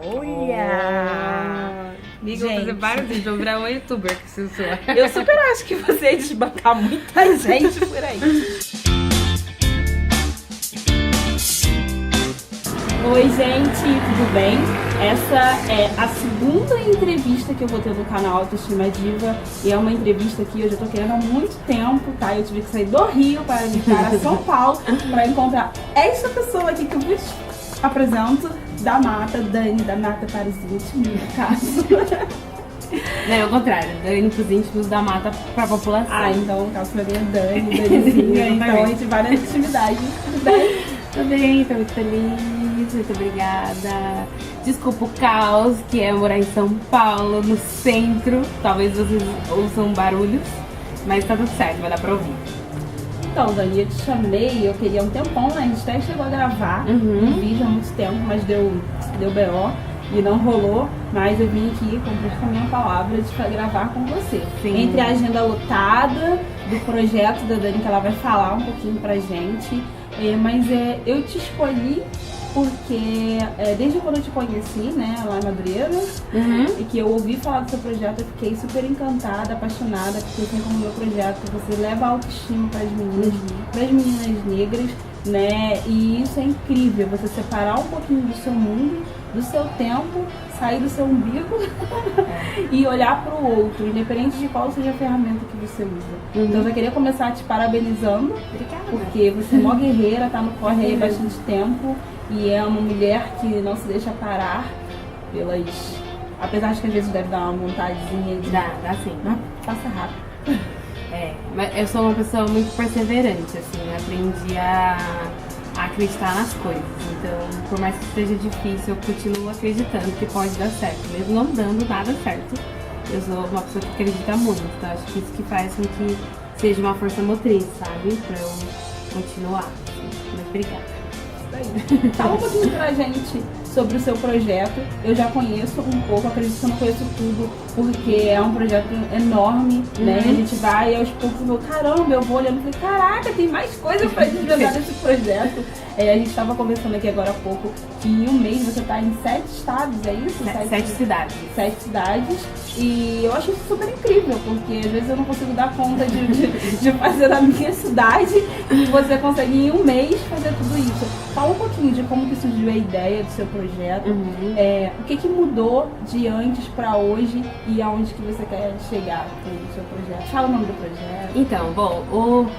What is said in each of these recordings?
Olha! Amiga, eu vou fazer vários vídeos, vou virar uma youtuber que se usou. Eu super acho que você ia desbancar muita gente por aí. Oi, gente, tudo bem? Essa é a segunda entrevista que eu vou ter no canal Autoestima Diva. E é uma entrevista que eu já tô querendo há muito tempo, tá? Eu tive que sair do Rio para vir para São Paulo para encontrar essa pessoa aqui que eu vos apresento, da Mata, Dani, da Mata para os íntimos, no caso. Não, é o contrário, Dani pros íntimos, da Mata pra população. Ah, então, no caso, pra mim é Dani, Danizinha, então a gente vai na intimidade. Tudo bem? Tudo bem, tô muito feliz, muito obrigada. Desculpa o caos que é morar em São Paulo, no centro. Talvez vocês ouçam barulhos, mas tá tudo certo, vai dar pra ouvir. Então, Dani, eu te chamei, eu queria um tempão, né? A gente até chegou a gravar um vídeo há muito tempo, mas deu BO e não rolou. Mas eu vim aqui com a minha palavra de gravar com você. Sim. Entre a agenda lotada do projeto da Dani, que ela vai falar um pouquinho pra gente. Mas eu te escolhi porque desde quando eu te conheci, né, lá em Madureira, e que eu ouvi falar do seu projeto, eu fiquei super encantada, apaixonada, porque assim como o meu projeto, você leva a autoestima para as meninas negras, né, e isso é incrível, você separar um pouquinho do seu mundo, do seu tempo, sair do seu umbigo e olhar para o outro, independente de qual seja a ferramenta que você usa. Então eu já queria começar te parabenizando, porque você é uma guerreira, tá no corre aí há bastante tempo e é uma mulher que não se deixa parar pelas... Apesar de que às vezes deve dar uma vontadezinha de... Dá sim. Passa rápido. Mas eu sou uma pessoa muito perseverante, assim, aprendi a acreditar nas coisas. Então, por mais que seja difícil, eu continuo acreditando que pode dar certo, mesmo não dando nada certo. Eu sou uma pessoa que acredita muito, então acho que isso que faz com que seja uma força motriz, sabe? Pra eu continuar. Assim. Mas obrigada. Fala um pouquinho pra gente sobre o seu projeto. Eu já conheço um pouco, acredito que eu não conheço tudo, porque é um projeto enorme, né? A gente vai e aos poucos eu vou, caramba, eu vou olhando e falei, caraca, tem mais coisa pra gente jogar nesse projeto. A gente estava conversando aqui agora há pouco que em um mês você tá em 7 estados, é isso? 7 cidades. 7 cidades. E eu acho isso super incrível, porque às vezes eu não consigo dar conta de fazer na minha cidade e você consegue em um mês fazer tudo isso. Fala um pouquinho de como que surgiu a ideia do seu projeto, o que mudou de antes pra hoje e aonde que você quer chegar com o seu projeto. Fala o nome do projeto. Então, bom,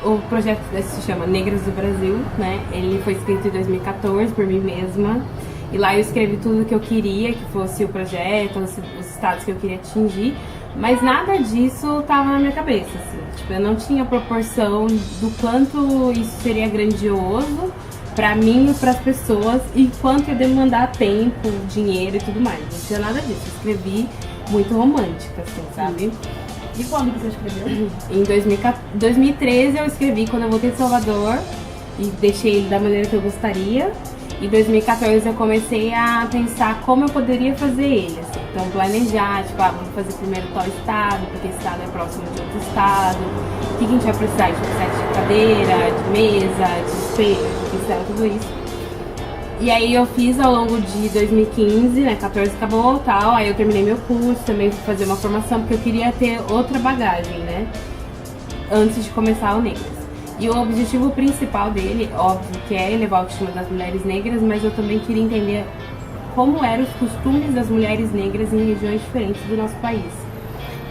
o projeto se chama Negras do Brasil, né? Ele foi escrito em 2014 por mim mesma. E lá eu escrevi tudo que eu queria, que fosse o projeto, os estados que eu queria atingir. Mas nada disso estava na minha cabeça, assim. Tipo, eu não tinha proporção do quanto isso seria grandioso pra mim e pras pessoas e quanto ia demandar tempo, dinheiro e tudo mais. Não tinha nada disso. Eu escrevi muito romântica, assim, sabe? E quando que você escreveu? Em 2013 eu escrevi quando eu voltei de Salvador e deixei ele da maneira que eu gostaria. Em 2014 eu comecei a pensar como eu poderia fazer ele, assim. Então planejar, tipo, vamos fazer primeiro tal estado, porque esse estado é próximo de outro estado. O que a gente vai precisar? A gente vai precisar de cadeira, de mesa, de espelho, de pincel, tudo isso. E aí eu fiz ao longo de 2015, né, 14 acabou e tal, aí eu terminei meu curso, também fui fazer uma formação, porque eu queria ter outra bagagem, né, antes de começar o Negras. E o objetivo principal dele, óbvio, que é elevar a autoestima das mulheres negras, mas eu também queria entender como eram os costumes das mulheres negras em regiões diferentes do nosso país.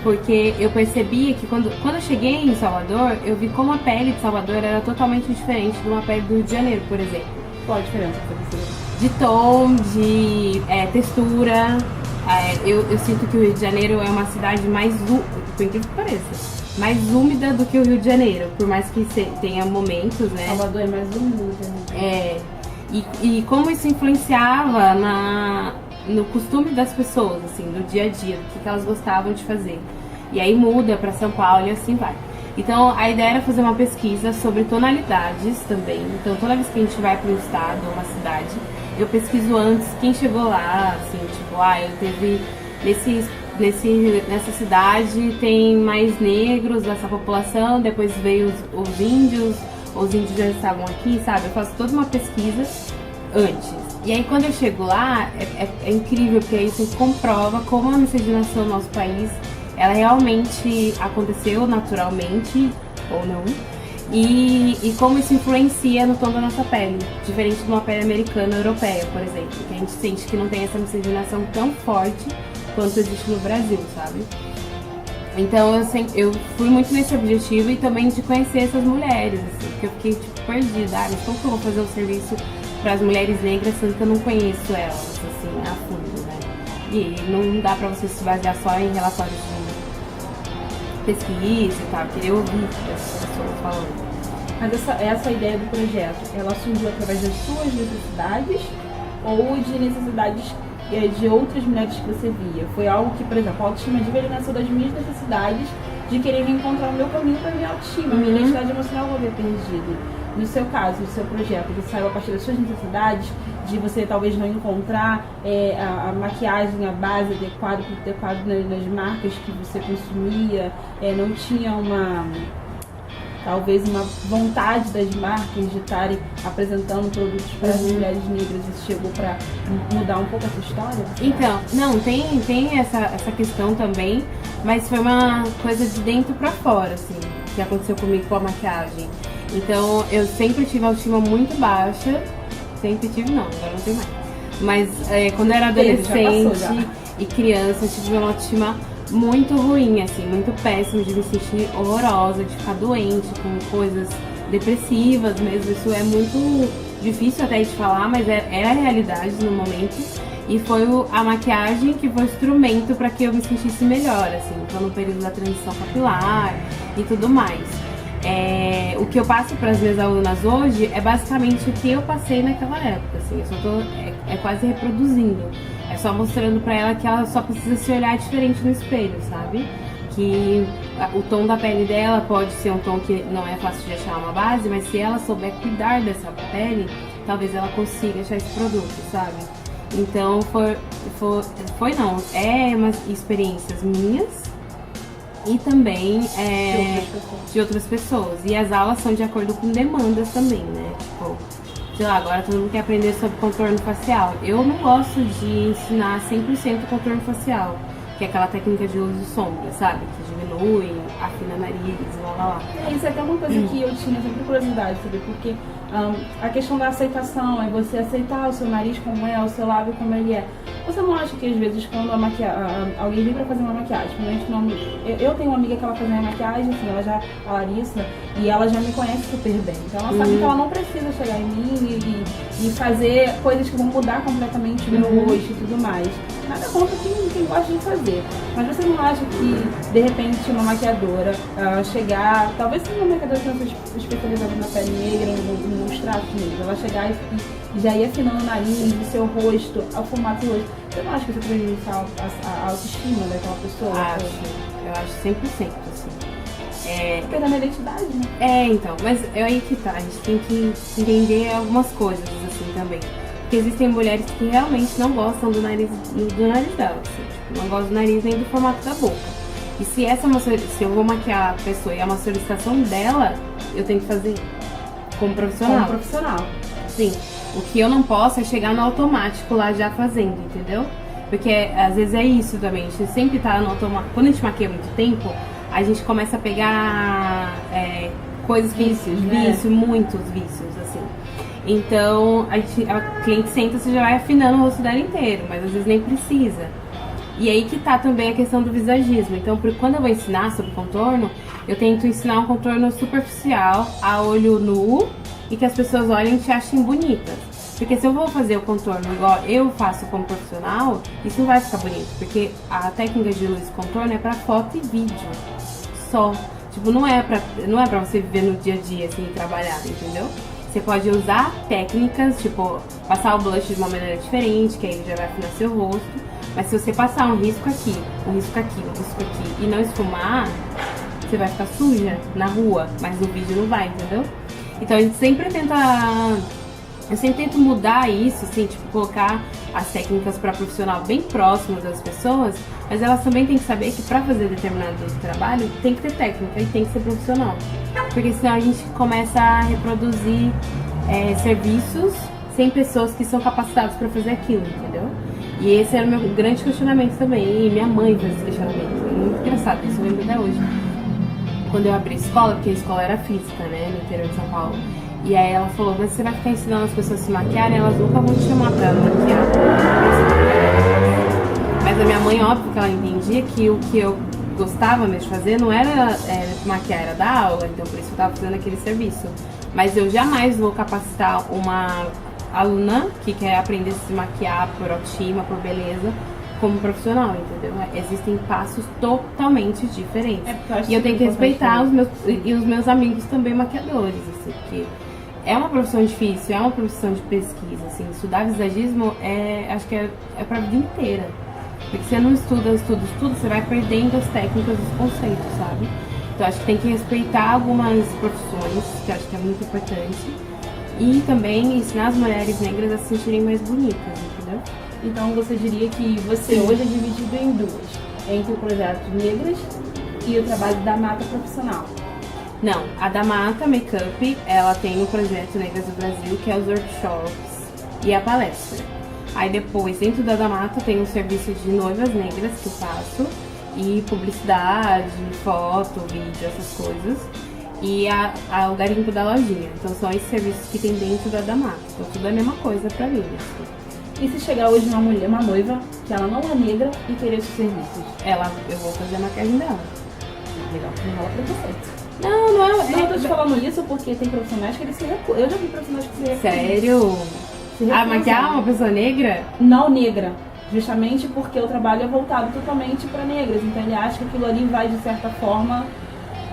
Porque eu percebia que quando eu cheguei em Salvador, eu vi como a pele de Salvador era totalmente diferente de uma pele do Rio de Janeiro, por exemplo. Qual a diferença que você percebeu? De tom, de textura. Eu sinto que o Rio de Janeiro é uma cidade mais, por incrível que pareça, mais úmida do que o Rio de Janeiro, por mais que tenha momentos, né? Salvador é mais úmida, né? E como isso influenciava no costume das pessoas, assim, do dia a dia, do que elas gostavam de fazer. E aí muda para São Paulo e assim vai. Então a ideia era fazer uma pesquisa sobre tonalidades também. Então toda vez que a gente vai para um estado ou uma cidade, eu pesquiso antes quem chegou lá, assim, tipo, eu teve nessa cidade tem mais negros dessa população, depois veio os índios já estavam aqui, sabe? Eu faço toda uma pesquisa antes. E aí quando eu chego lá, é incrível, porque aí você comprova como a miscigenação no nosso país, ela realmente aconteceu naturalmente, ou não, e como isso influencia no tom da nossa pele, diferente de uma pele americana ou europeia, por exemplo, que a gente sente que não tem essa miscigenação tão forte quanto existe no Brasil, sabe? Então eu fui muito nesse objetivo e também de conhecer essas mulheres, assim, porque eu fiquei tipo perdida, mas como que eu vou fazer um serviço para as mulheres negras sendo que eu não conheço elas, assim, a fundo, né? E não dá pra você se basear só em relatórios de pesquisa e tal, eu queria ouvir as pessoas falando. Mas essa ideia do projeto, ela surgiu através das suas necessidades ou de necessidades de outras mulheres que você via? Foi algo que, por exemplo, a autoestima de velha nasceu das minhas necessidades de querer reencontrar o meu caminho para minha autoestima, minha identidade emocional eu havia perdido. No seu caso, no seu projeto, você saiu a partir das suas necessidades, de você talvez não encontrar a maquiagem, a base adequada nas marcas que você consumia, não tinha talvez uma vontade das marcas de estarem apresentando produtos para as mulheres negras. Isso chegou para mudar um pouco essa história? Então, não, tem essa questão também, mas foi uma coisa de dentro para fora, assim, que aconteceu comigo com a maquiagem. Então, eu sempre tive autoestima muito baixa, sempre tive não, agora não tenho mais. Mas quando eu era adolescente e criança, eu tive uma autoestima muito ruim, assim, muito péssima, de me sentir horrorosa, de ficar doente com coisas depressivas mesmo. Isso é muito difícil até de falar, mas era a realidade no momento. E foi a maquiagem que foi o instrumento para que eu me sentisse melhor, assim, então no período da transição capilar e tudo mais. O que eu passo para as minhas alunas hoje é basicamente o que eu passei naquela época, assim, eu só tô quase reproduzindo. É só mostrando pra ela que ela só precisa se olhar diferente no espelho, sabe? Que o tom da pele dela pode ser um tom que não é fácil de achar uma base, mas se ela souber cuidar dessa pele, talvez ela consiga achar esse produto, sabe? Então é umas experiências minhas e também de outras pessoas. E as aulas são de acordo com demandas também, né? Tipo, sei lá, agora todo mundo quer aprender sobre contorno facial. Eu não gosto de ensinar 100% contorno facial, que é aquela técnica de luz e sombra, sabe? Que diminui, afina nariz, lá. Isso é até uma coisa que eu tinha sempre curiosidade, sabe? Porque a questão da aceitação é você aceitar o seu nariz como é, o seu lábio como ele é. Você não acha que às vezes quando alguém vem pra fazer uma maquiagem, eu tenho uma amiga que ela faz minha maquiagem, assim, a Larissa, e ela já me conhece super bem. Então ela sabe que ela não precisa chegar em mim e fazer coisas que vão mudar completamente o meu rosto e tudo mais. Nada contra quem gosta de fazer. Mas você não acha que, de repente, uma maquiadora chegar, talvez seja uma maquiadora que não seja especializada na pele negra, nos traços negros, ela chegar e já ir afinando o nariz, o seu rosto, o formato do rosto. Você não acha que isso prejudica a autoestima daquela pessoa? Eu acho 100%, assim. Perdendo a identidade, né? Então, mas é aí que tá, a gente tem que entender algumas coisas, assim, também. Porque existem mulheres que realmente não gostam do nariz dela, assim, tipo, não gostam do nariz nem do formato da boca. E se eu vou maquiar a pessoa e é uma solicitação dela, eu tenho que fazer como profissional. Como profissional. Sim. O que eu não posso é chegar no automático lá já fazendo, entendeu? Porque às vezes é isso também, a gente sempre tá no automático. Quando a gente maquia muito tempo, a gente começa a pegar coisas que... muitos vícios, assim. Então, a cliente senta, você já vai afinando o rosto dela inteiro, mas às vezes nem precisa. E aí que tá também a questão do visagismo. Então, quando eu vou ensinar sobre contorno, eu tento ensinar um contorno superficial, a olho nu, e que as pessoas olhem e te achem bonitas. Porque se eu vou fazer o contorno igual eu faço como profissional, isso não vai ficar bonito. Porque a técnica de luz e contorno é pra foto e vídeo. Só. Tipo, não é pra você viver no dia a dia, assim, e trabalhar, entendeu? Você pode usar técnicas, tipo, passar o blush de uma maneira diferente, que aí ele já vai afinar seu rosto. Mas se você passar um risco aqui, um risco aqui, um risco aqui e não esfumar, você vai ficar suja na rua, mas no vídeo não vai, entendeu? Então a gente sempre eu sempre tento mudar isso, assim, tipo, colocar as técnicas para profissional bem próximas das pessoas, mas elas também têm que saber que para fazer determinado trabalho tem que ter técnica e tem que ser profissional. Porque senão a gente começa a reproduzir serviços sem pessoas que são capacitadas para fazer aquilo, entendeu? E esse era o meu grande questionamento também. E minha mãe fez esse questionamento. É muito engraçado, isso eu lembro até hoje. Quando eu abri a escola, porque a escola era física, né, no interior de São Paulo. E aí ela falou, mas você vai ficar ensinando as pessoas a se maquiarem, elas nunca vão te chamar pra maquiar. Mas a minha mãe, óbvio que ela entendia que o que eu gostava mesmo de fazer não era maquiar, era dar aula, então por isso eu tava fazendo aquele serviço. Mas eu jamais vou capacitar uma aluna que quer aprender a se maquiar por autoestima, por beleza, como profissional, entendeu? Existem passos totalmente diferentes. E eu tenho que respeitar os meus amigos também maquiadores, assim, porque é uma profissão difícil, é uma profissão de pesquisa, assim. Estudar visagismo acho que é pra vida inteira. Porque você não estuda, você vai perdendo as técnicas, os conceitos, sabe? Então acho que tem que respeitar algumas profissões, que eu acho que é muito importante. E também ensinar as mulheres negras a se sentirem mais bonitas, entendeu? Então você diria que você hoje é dividido em duas, entre o projeto Negras e o trabalho da Mata Profissional. Não, a da Mata Makeup, ela tem o projeto Negras do Brasil, que é os workshops e a palestra. Aí depois, dentro da Mata, tem o serviço de noivas negras que eu faço, e publicidade, foto, vídeo, essas coisas. E o garimpo da lojinha. Então são esses serviços que tem dentro da Mata. Então tudo é a mesma coisa pra mim. E se chegar hoje uma noiva, que ela não é negra e querer os serviços? Eu vou fazer a maquiagem dela. Legal, não rola preconceito. Não é. Não, eu tô te falando isso porque tem profissionais que eles se recusam. Eu já vi profissionais que se recusam. Sério? Maquiar uma pessoa negra? Não negra. Justamente porque o trabalho é voltado totalmente para negras. Então ele acha que aquilo ali vai, de certa forma,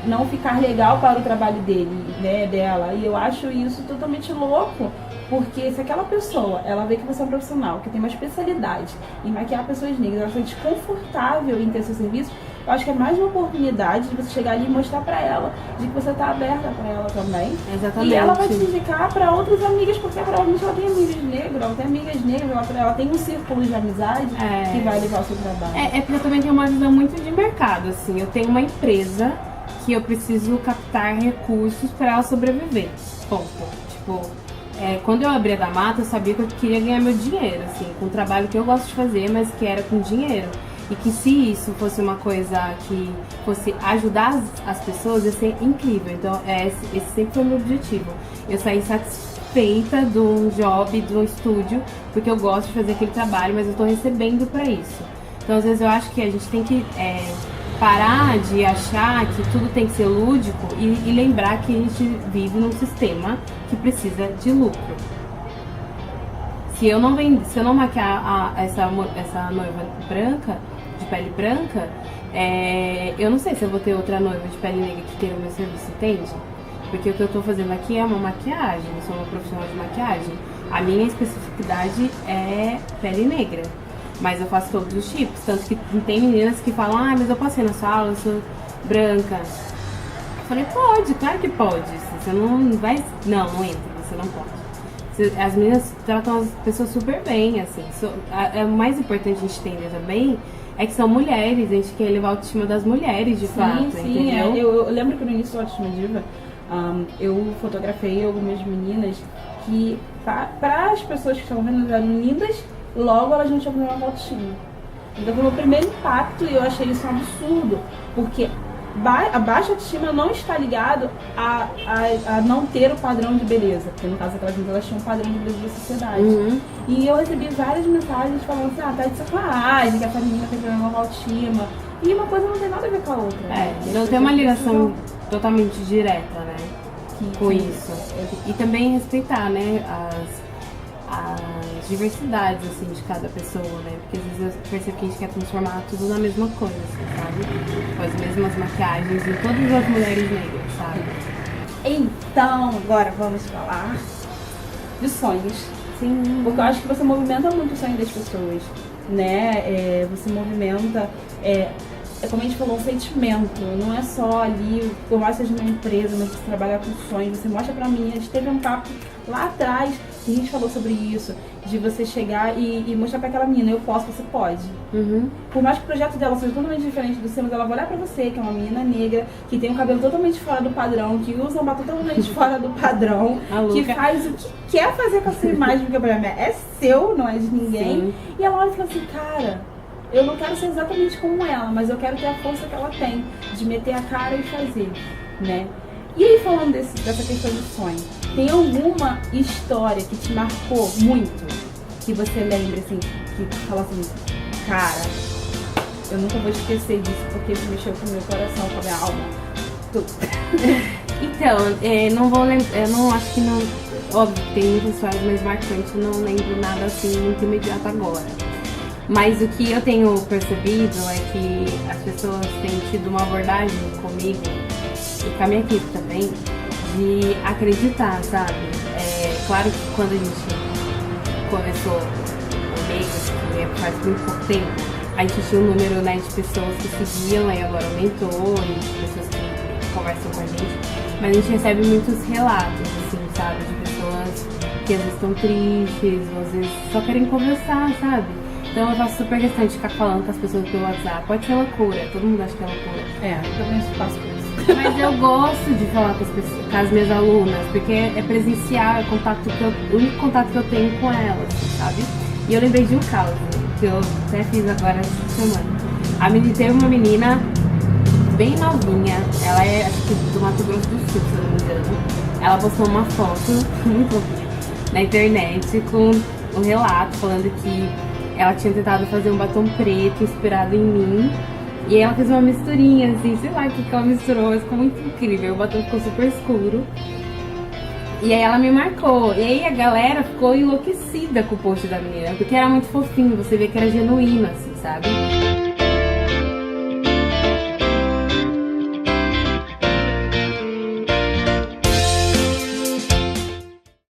não ficar legal para o trabalho dele, né, dela. E eu acho isso totalmente louco. Porque se aquela pessoa, ela vê que você é um profissional, que tem uma especialidade em maquiar pessoas negras, ela se sente confortável em ter seu serviço, eu acho que é mais uma oportunidade de você chegar ali e mostrar pra ela de que você tá aberta pra ela também. Exatamente. E ela vai te indicar pra outras amigas, porque provavelmente ela tem amigas negras, ela tem amigas negras, ela tem um círculo de amizade que vai levar o seu trabalho. Porque eu também tenho uma visão muito de mercado, assim. Eu tenho uma empresa que eu preciso captar recursos pra ela sobreviver. Ponto. Tipo... quando eu abri a da Mata, eu sabia que eu queria ganhar meu dinheiro, assim, com o trabalho que eu gosto de fazer, mas que era com dinheiro. E que se isso fosse uma coisa que fosse ajudar as pessoas, ia ser incrível. Então, esse sempre foi o meu objetivo. Eu saí satisfeita de um job, de um estúdio, porque eu gosto de fazer aquele trabalho, mas eu tô recebendo pra isso. Então, às vezes, eu acho que a gente tem que parar de achar que tudo tem que ser lúdico e lembrar que a gente vive num sistema que precisa de lucro. Se eu não maquiar essa noiva branca, de pele branca, eu não sei se eu vou ter outra noiva de pele negra que queira o meu serviço, entende? Porque o que eu tô fazendo aqui é uma maquiagem, eu sou uma profissional de maquiagem. A minha especificidade é pele negra. Mas eu faço todos os tipos, tanto que tem meninas que falam, mas eu passei na sua aula, eu sou branca. Eu falei, pode, claro que pode. Você não vai... Não entra, você não pode. As meninas tratam as pessoas super bem, assim. O mais importante a gente entender também é que são mulheres, a gente quer elevar a autoestima das mulheres, de fato, entendeu? Eu lembro que no início do Autoestima Diva, eu fotografei algumas meninas que, para as pessoas que estavam vendo, eram lindas. Logo elas não tinham problema com autoestima. Então foi o meu primeiro impacto e eu achei isso um absurdo, porque a baixa autoestima não está ligado a não ter o padrão de beleza, porque no caso aquelas meninas, elas tinham um padrão de beleza da sociedade. Uhum. E eu recebi várias mensagens falando assim, tá de sacanagem, que essa menina tem problema com autoestima. E uma coisa não tem nada a ver com a outra. Não tem uma ligação totalmente direta, né, com isso. E também respeitar, né, as diversidades, assim, de cada pessoa, né? Porque às vezes eu percebo que a gente quer transformar tudo na mesma coisa, assim, sabe? Com as mesmas maquiagens em todas as mulheres negras, sabe? Então, agora vamos falar de sonhos. Sim. Porque eu acho que você movimenta muito o sonho das pessoas, né? Você movimenta... como a gente falou, um sentimento, não é só ali, por mais que seja uma empresa, mas você trabalhar com sonhos, você mostra pra mim, a gente teve um papo lá atrás que a gente falou sobre isso, de você chegar e mostrar pra aquela menina, eu posso, você pode. Por mais que o projeto dela seja totalmente diferente do seu, mas ela vai olhar pra você, que é uma menina negra, que tem um cabelo totalmente fora do padrão, que usa um batom totalmente fora do padrão, que faz o que quer fazer com a sua imagem, porque o problema é seu, não é de ninguém. Sim. E ela olha e fala assim, cara, eu não quero ser exatamente como ela, mas eu quero ter a força que ela tem, de meter a cara e fazer, né? E aí, falando dessa questão do sonho, tem alguma história que te marcou muito? Que você lembra, assim, que fala assim, cara, eu nunca vou esquecer disso, porque isso mexeu com o meu coração, com a minha alma, tudo. Então, não vou lembrar, eu não acho que não, óbvio, tem muitas histórias mais marcantes, eu não lembro nada assim muito imediato agora. Mas o que eu tenho percebido é que as pessoas têm tido uma abordagem comigo e com a minha equipe também, de acreditar, sabe? Claro que quando a gente começou o Negros, que faz muito pouco tempo, a gente tinha um número, né, de pessoas que seguiam, e agora aumentou, e de pessoas que conversam com a gente, mas a gente recebe muitos relatos, assim, sabe? De pessoas que às vezes estão tristes, ou às vezes só querem conversar, sabe? Então eu faço super questão de ficar falando com as pessoas pelo WhatsApp. Pode ser loucura, todo mundo acha que é loucura. Eu também faço isso. Mas eu gosto de falar com as pessoas, com as minhas alunas, porque é presencial, é o único contato que eu tenho com elas, sabe? E eu lembrei de um caso, que eu até fiz agora essa semana. Teve uma menina bem novinha, ela é, acho que do Mato Grosso do Sul, se eu não me engano. Ela postou uma foto, muito novinha, na internet, com um relato falando que ela tinha tentado fazer um batom preto inspirado em mim. E aí ela fez uma misturinha, assim, sei lá o que ela misturou, mas ficou muito incrível. O batom ficou super escuro. E aí ela me marcou. E aí a galera ficou enlouquecida com o post da menina, porque era muito fofinho, você vê que era genuíno, assim, sabe?